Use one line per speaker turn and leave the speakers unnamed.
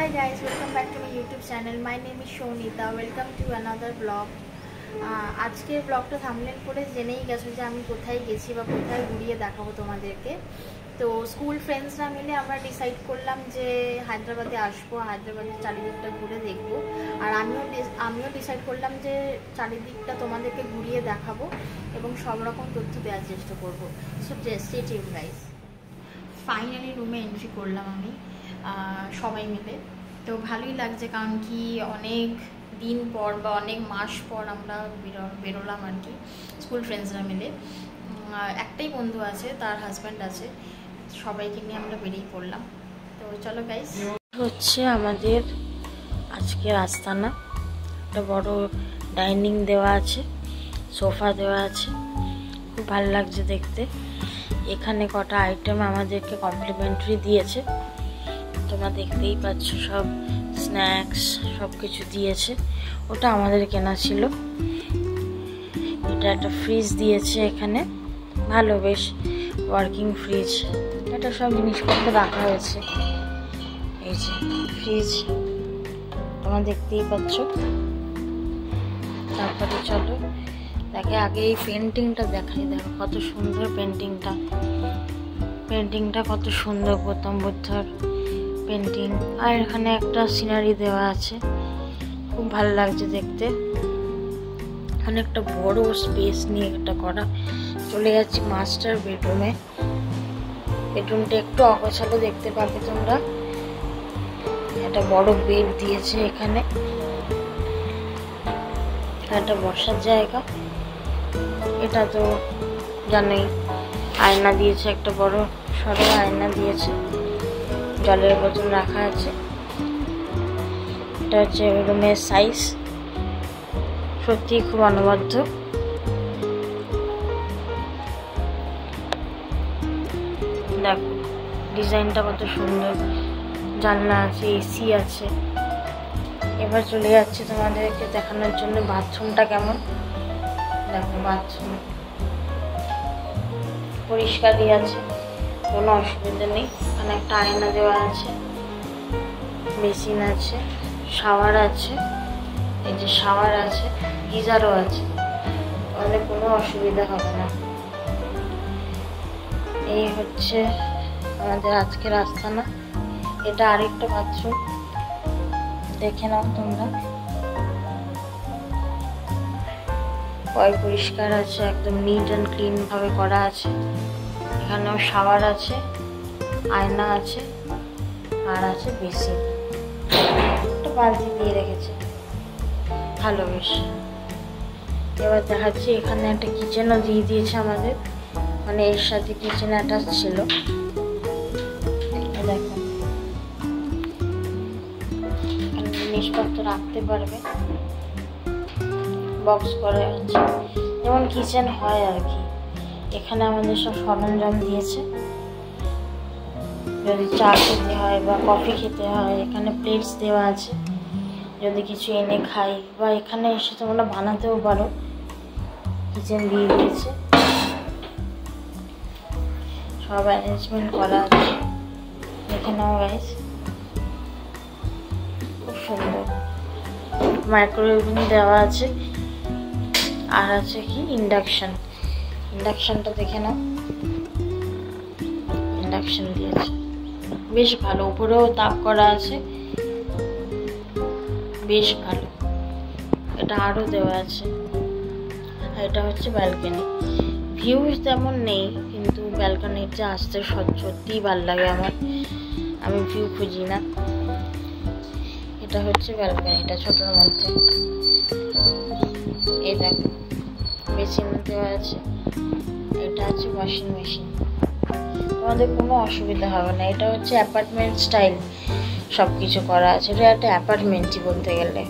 Hi guys, welcome back to my YouTube channel. My name is Shonita. Welcome to another vlog. আজকের ব্লগটা thumbnail পড়ে জেনেই গেছো যে আমি কোথায় গেছি বা কোথায় ঘুরিয়ে দেখাবো তোমাদেরকে। তো স্কুল ফ্রেন্ডসরা মিলে আমরা ডিসাইড করলাম যে হায়দ্রাবাদে আসবো, হায়দ্রাবাদের চারিদিকটা ঘুরে দেখবো। আর আমিও ডিসাইড করলাম যে চারিদিকটা তোমাদেরকে ঘুরিয়ে দেখাবো এবং সব রকম তথ্য দেওয়ার চেষ্টা করবো। So stay tuned guys. Finally রুমে এন্ট্রি করলাম আমি সবাই মিলে। তো ভালোই লাগছে, কারণ কি অনেক দিন পর বা অনেক মাস পর আমরা বেরোলাম আর কি, স্কুল ফ্রেন্ডসরা মিলে। একটাই বন্ধু আছে, তার হাজব্যান্ড আছে, সবাইকে নিয়ে আমরা বেরিয়ে পড়লাম। তো চলো গাইস।
হচ্ছে আমাদের আজকের আস্তানা, একটা বড় ডাইনিং দেওয়া আছে, সোফা দেওয়া আছে, খুব ভালো লাগছে দেখতে। এখানে কটা আইটেম আমাদেরকে কমপ্লিমেন্টারি দিয়েছে, তোমরা দেখতেই পাচ্ছ, সব স্ন্যাক্স সব কিছু দিয়েছে। ওটা আমাদের কেনা ছিল। এটা একটা ফ্রিজ দিয়েছে এখানে, ভালো, বেশ ওয়ার্কিং ফ্রিজ। এটা সব জিনিসপত্র রাখা হয়েছে। এই যে ফ্রিজ তোমরা দেখতেই পাচ্ছ। তারপরে চলো দেখে আগে এই পেন্টিংটা দেখাই। দেখো কত সুন্দর পেন্টিংটা কত সুন্দর, গৌতম বুদ্ধর পেন্টিং। আর এখানে একটা সিনারি দেওয়া আছে, খুব ভালো লাগছে দেখতে। অনেকটা বড় স্পেস নিয়ে এটা করা। চলে যাচ্ছি মাস্টার বেডরুমে। বেডরুমটা একটু অগোছালো দেখতে পাবে তোমরা। একটা বড় বেড দিয়েছে এখানে, একটা বসার জায়গা। এটা তো জানোই, আয়না দিয়েছে, একটা বড় সরো আয়না দিয়েছে, জলের বোতল রাখা আছে। এটা হচ্ছে রুমের সাইজ, সত্যি খুব অনবদ্য। দেখো ডিজাইনটা কত সুন্দর, জানলা আছে, এসি আছে। এবার চলে যাচ্ছে তোমাদেরকে দেখানোর জন্য বাথরুমটা কেমন। দেখো বাথরুম পরিষ্কারই আছে, কোনো অসুবিধা নেই। এখানে একটা আয়না দেওয়া আছে, বেসিন আছে, শাওয়ার আছে, এই যে শাওয়ার আছে, গিজারও আছে, তাহলে কোনো অসুবিধা হবে না। এই হচ্ছে আমাদের আজকের আস্তানা। এটা আরেকটা বাথরুম, দেখে নাও তোমরা। পরিষ্কার আছে, একদম নিট অ্যান্ড ক্লিন ভাবে করা আছে। এখানেও শাওয়ার আছে, আয়না আছে, আর আছে বেসিন, একটা বালতি দিয়ে রেখেছে, ভালো বেশ। এবার দেখাচ্ছি, এখানে একটা কিচেনও দিয়ে দিয়েছে আমাদের, মানে এর সাথে কিচেন অ্যাটাচ ছিল। দেখো এখানে জিনিসপত্র রাখতে পারবে, বক্স করে আছে, যেমন কিচেন হয় আর কি। এখানে আমাদের সব সরঞ্জাম দিয়েছে, যদি চা খেতে হয় বা কফি খেতে হয়। এখানে প্লেটস দেওয়া আছে, যদি কিছু এনে খাই বা এখানে এসে তোমরা বানাতেও পারো। কিচেন দিয়ে দিয়েছে, সব অ্যারেঞ্জমেন্ট করা আছে। দেখে নাও গাইস, খুব সুন্দর। মাইক্রোওয়েভ দেওয়া আছে, আর আছে কি ইন্ডাকশনটা দেখে নাও, ইন্ডাকশন দিয়েছে, বেশ ভালো। উপরেও তাপ করা আছে, বেশ ভালো। এটা আরও দেওয়া আছে। আর এটা হচ্ছে ব্যালকনি। ভিউ তেমন নেই, কিন্তু ব্যালকনিতে আসতে সত্যিই ভালো লাগে আমার। আমি ভিউ খুঁজি না। এটা হচ্ছে ব্যালকনিটা ছোটোর মধ্যে। এই দেখো বেসিন দেওয়া আছে, এটা আছে ওয়াশিং মেশিন। তোমাদের কোনো অসুবিধা হবে না। এটা হচ্ছে অ্যাপার্টমেন্ট স্টাইল সব কিছু করা আছে। এটা একটা অ্যাপার্টমেন্টই বলতে গেলে।